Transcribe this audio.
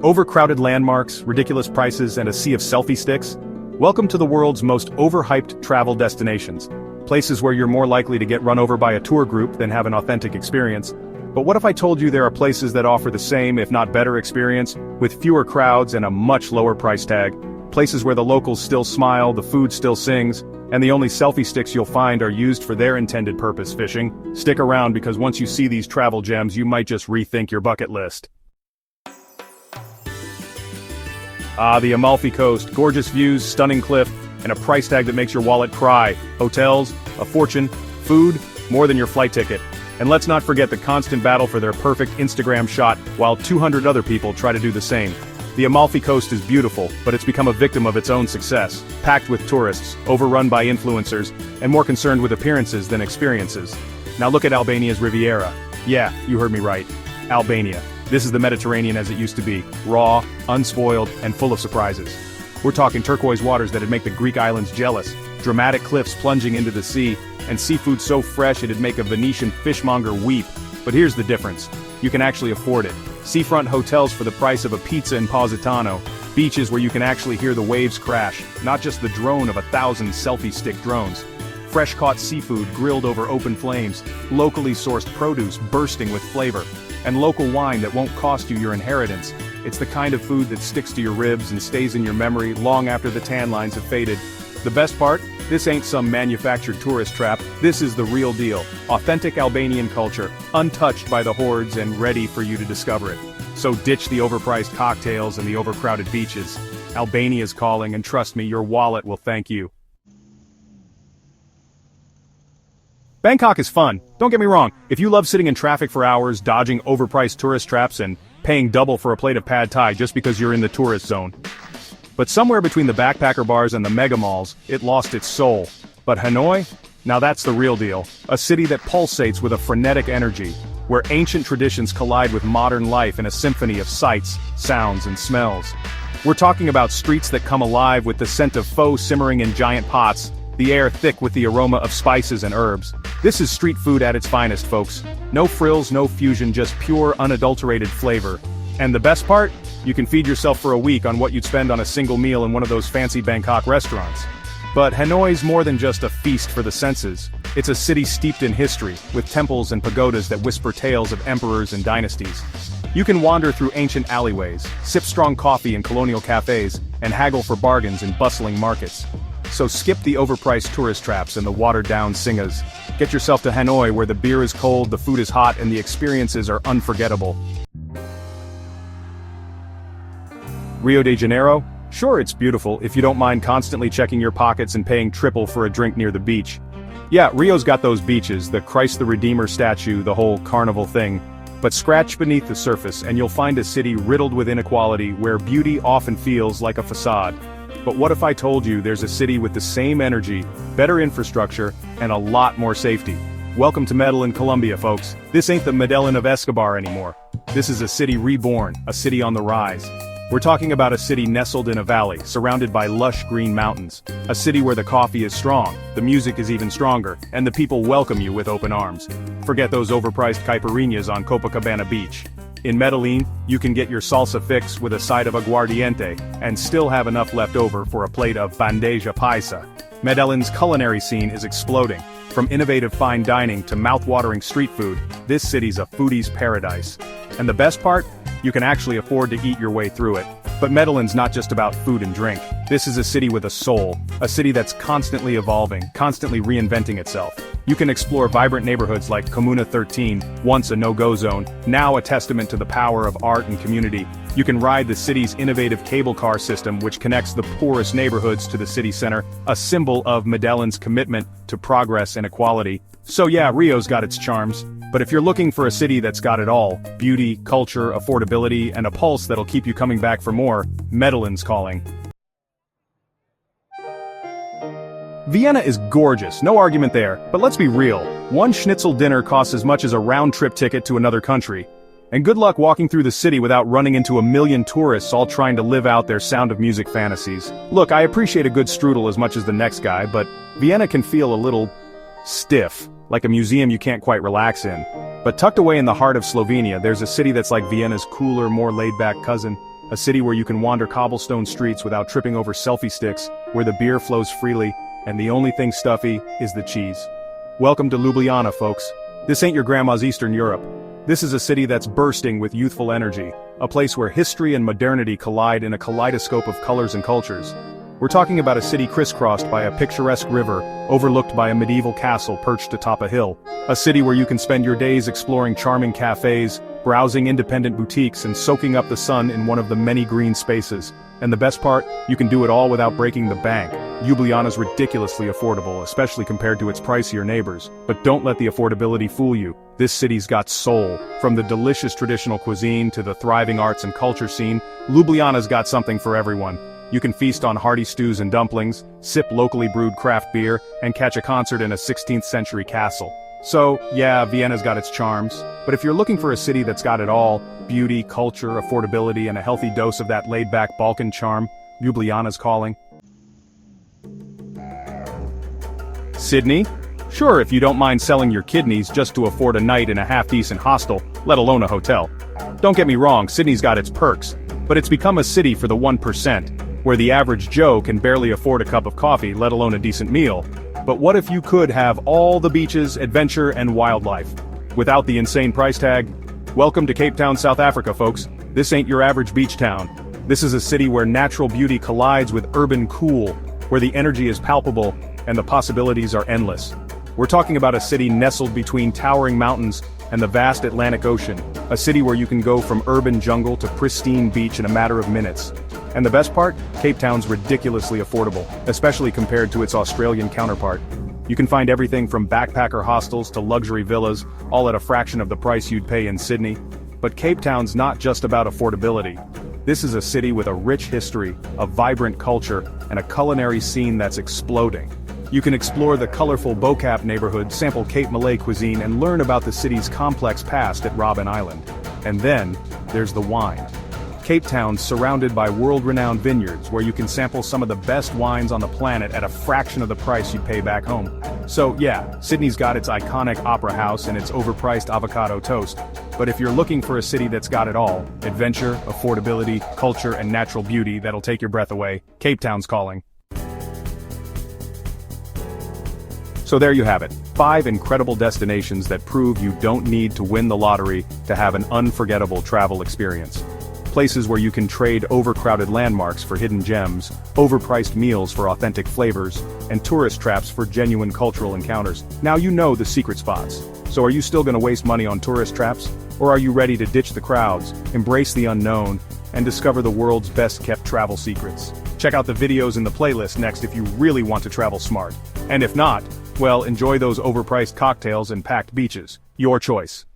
Overcrowded landmarks, ridiculous prices, and a sea of selfie sticks? Welcome to the world's most overhyped travel destinations. Places where you're more likely to get run over by a tour group than have an authentic experience. But what if I told you there are places that offer the same, if not better experience, with fewer crowds and a much lower price tag? Places where the locals still smile, the food still sings, and the only selfie sticks you'll find are used for their intended purpose, fishing. Stick around because once you see these travel gems you might just rethink your bucket list. The Amalfi Coast, gorgeous views, stunning cliff, and a price tag that makes your wallet cry. Hotels, a fortune, food, more than your flight ticket. And let's not forget the constant battle for their perfect Instagram shot, while 200 other people try to do the same. The Amalfi Coast is beautiful, but it's become a victim of its own success, packed with tourists, overrun by influencers, and more concerned with appearances than experiences. Now look at Albania's Riviera. Yeah, you heard me right. Albania. This is the Mediterranean as it used to be, raw, unspoiled, and full of surprises. We're talking turquoise waters that'd make the Greek islands jealous, dramatic cliffs plunging into the sea, and seafood so fresh it'd make a Venetian fishmonger weep. But here's the difference. You can actually afford it. Seafront hotels for the price of a pizza in Positano, beaches where you can actually hear the waves crash, not just the drone of 1,000 selfie stick drones. Fresh-caught seafood grilled over open flames, locally sourced produce bursting with flavor, and local wine that won't cost you your inheritance. It's the kind of food that sticks to your ribs and stays in your memory long after the tan lines have faded. The best part? This ain't some manufactured tourist trap, this is the real deal. Authentic Albanian culture, untouched by the hordes and ready for you to discover it. So ditch the overpriced cocktails and the overcrowded beaches. Albania's calling, and trust me, your wallet will thank you. Bangkok is fun, don't get me wrong. If you love sitting in traffic for hours, dodging overpriced tourist traps, and paying double for a plate of pad thai just because you're in the tourist zone. But somewhere between the backpacker bars and the mega malls, it lost its soul. But Hanoi? Now that's the real deal. A city that pulsates with a frenetic energy, where ancient traditions collide with modern life in a symphony of sights, sounds, and smells. We're talking about streets that come alive with the scent of pho simmering in giant pots, the air thick with the aroma of spices and herbs. This is street food at its finest, folks. No frills, no fusion, just pure, unadulterated flavor. And the best part? You can feed yourself for a week on what you'd spend on a single meal in one of those fancy Bangkok restaurants. But Hanoi's more than just a feast for the senses. It's a city steeped in history, with temples and pagodas that whisper tales of emperors and dynasties. You can wander through ancient alleyways, sip strong coffee in colonial cafes, and haggle for bargains in bustling markets. So skip the overpriced tourist traps and the watered-down singas. Get yourself to Hanoi, where the beer is cold, the food is hot, and the experiences are unforgettable. Rio de Janeiro? Sure, it's beautiful if you don't mind constantly checking your pockets and paying triple for a drink near the beach. Yeah, Rio's got those beaches, the Christ the Redeemer statue, the whole carnival thing. But scratch beneath the surface and you'll find a city riddled with inequality where beauty often feels like a facade. But what if I told you there's a city with the same energy, better infrastructure, and a lot more safety? Welcome to Medellín, Colombia, folks. This ain't the Medellín of Escobar anymore. This is a city reborn, a city on the rise. We're talking about a city nestled in a valley, surrounded by lush green mountains. A city where the coffee is strong, the music is even stronger, and the people welcome you with open arms. Forget those overpriced caipirinhas on Copacabana Beach. In Medellín, you can get your salsa fix with a side of aguardiente, and still have enough left over for a plate of bandeja paisa. Medellín's culinary scene is exploding. From innovative fine dining to mouth-watering street food, this city's a foodie's paradise. And the best part? You can actually afford to eat your way through it. But Medellín's not just about food and drink. This is a city with a soul, a city that's constantly evolving, constantly reinventing itself. You can explore vibrant neighborhoods like Comuna 13, once a no-go zone, now a testament to the power of art and community. You can ride the city's innovative cable car system which connects the poorest neighborhoods to the city center, a symbol of Medellín's commitment to progress and equality. So yeah, Rio's got its charms. But if you're looking for a city that's got it all, beauty, culture, affordability, and a pulse that'll keep you coming back for more, Medellín's calling. Vienna is gorgeous, no argument there, but let's be real. One schnitzel dinner costs as much as a round-trip ticket to another country. And good luck walking through the city without running into a million tourists all trying to live out their Sound of Music fantasies. Look, I appreciate a good strudel as much as the next guy, but Vienna can feel a little stiff, like a museum you can't quite relax in. But tucked away in the heart of Slovenia, there's a city that's like Vienna's cooler, more laid-back cousin, a city where you can wander cobblestone streets without tripping over selfie sticks, where the beer flows freely, and the only thing stuffy is the cheese. Welcome to Ljubljana, folks. This ain't your grandma's Eastern Europe. This is a city that's bursting with youthful energy, a place where history and modernity collide in a kaleidoscope of colors and cultures. We're talking about a city crisscrossed by a picturesque river, overlooked by a medieval castle perched atop a hill. A city where you can spend your days exploring charming cafes, browsing independent boutiques and soaking up the sun in one of the many green spaces. And the best part, you can do it all without breaking the bank. Ljubljana's ridiculously affordable, especially compared to its pricier neighbors. But don't let the affordability fool you. This city's got soul. From the delicious traditional cuisine to the thriving arts and culture scene, Ljubljana's got something for everyone. You can feast on hearty stews and dumplings, sip locally brewed craft beer, and catch a concert in a 16th century castle. So, yeah, Vienna's got its charms, but if you're looking for a city that's got it all, beauty, culture, affordability, and a healthy dose of that laid-back Balkan charm, Ljubljana's calling. Sydney? Sure, if you don't mind selling your kidneys just to afford a night in a half-decent hostel, let alone a hotel. Don't get me wrong, Sydney's got its perks, but it's become a city for the 1%. Where the average Joe can barely afford a cup of coffee, let alone a decent meal. But what if you could have all the beaches, adventure, and wildlife, without the insane price tag? Welcome to Cape Town, South Africa, folks. This ain't your average beach town. This is a city where natural beauty collides with urban cool, where the energy is palpable, and the possibilities are endless. We're talking about a city nestled between towering mountains and the vast Atlantic Ocean, a city where you can go from urban jungle to pristine beach in a matter of minutes. And the best part? Cape Town's ridiculously affordable, especially compared to its Australian counterpart. You can find everything from backpacker hostels to luxury villas, all at a fraction of the price you'd pay in Sydney. But Cape Town's not just about affordability. This is a city with a rich history, a vibrant culture, and a culinary scene that's exploding. You can explore the colorful Bocap neighborhood, sample Cape Malay cuisine, and learn about the city's complex past at Robben Island. And then, there's the wine. Cape Town's surrounded by world-renowned vineyards where you can sample some of the best wines on the planet at a fraction of the price you'd pay back home. So yeah, Sydney's got its iconic opera house and its overpriced avocado toast. But if you're looking for a city that's got it all, adventure, affordability, culture, and natural beauty that'll take your breath away, Cape Town's calling. So there you have it, 5 incredible destinations that prove you don't need to win the lottery to have an unforgettable travel experience. Places where you can trade overcrowded landmarks for hidden gems, overpriced meals for authentic flavors, and tourist traps for genuine cultural encounters. Now you know the secret spots. So are you still gonna waste money on tourist traps? Or are you ready to ditch the crowds, embrace the unknown, and discover the world's best-kept travel secrets? Check out the videos in the playlist next if you really want to travel smart. And if not, well, enjoy those overpriced cocktails and packed beaches. Your choice.